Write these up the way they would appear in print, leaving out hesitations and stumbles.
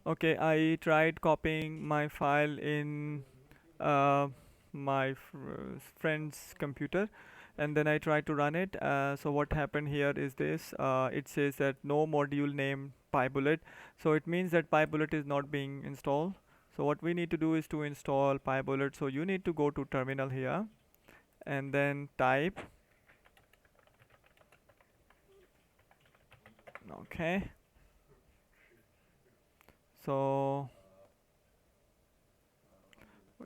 Okay, I tried copying my file in uh, my friend's computer, and then I tried to run it. So what happened here is this: it says that no module name pybullet, so it means that pybullet is not being installed. So what we need to do is to install pybullet. So you need to go to terminal here and then type. Okay, so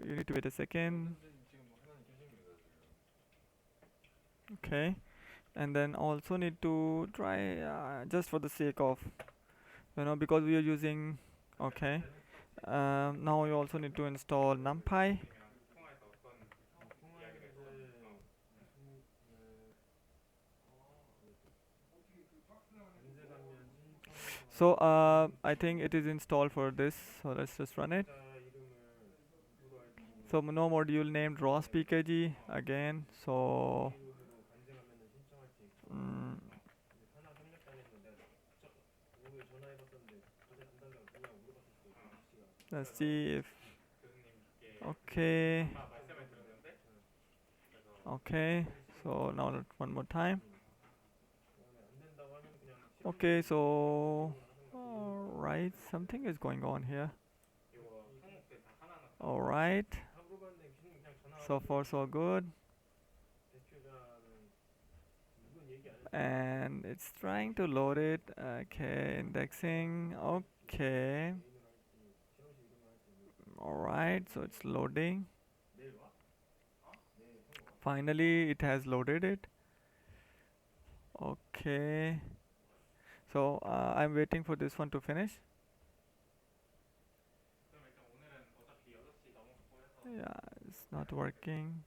you need to wait a second. Okay, and then also need to try just for the sake of because we are using. Okay, now you also need to install numpy. So I think it is installed for this, so let's just run it. So no module named ROS pkg again. So mm, let's see if okay. Okay, so now one more time. Okay, so alright, something is going on here. Alright, so far so good. And it's trying to load it. Okay, indexing. Okay, alright, so it's loading. Finally, it has loaded it. Okay, so I'm waiting for this one to finish. Yeah, it's not working.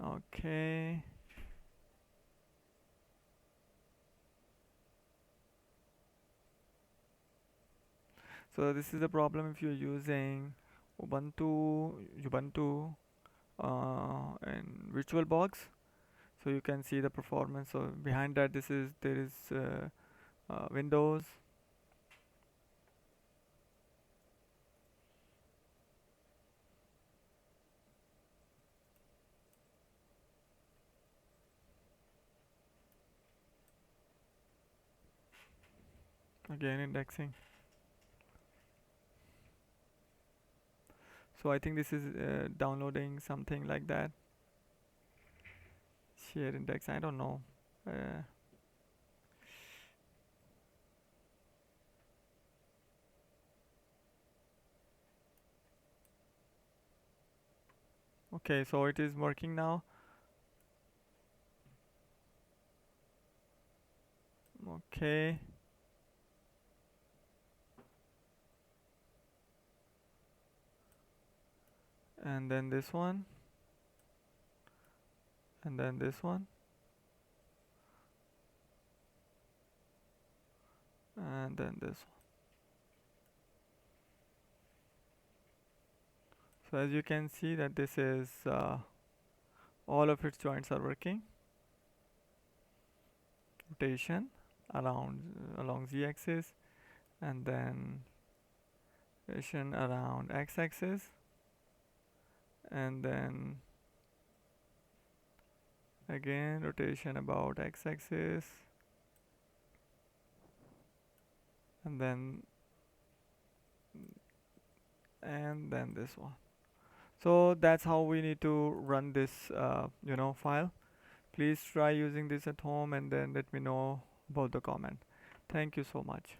Okay. So this is the problem if you're using Ubuntu and VirtualBox. So you can see the performance. So behind that, there is Windows. Again indexing. So I think this is downloading something like that. Share index. I don't know. Uh, okay, so it is working now. Okay. And then this one. And then this one. And then this one. So as you can see that this is all of its joints are working. Rotation around along z-axis, and then rotation around x-axis, and then again rotation about x-axis, and then this one. So that's how we need to run this file. Please try using this at home and then let me know about the comment. Thank you so much.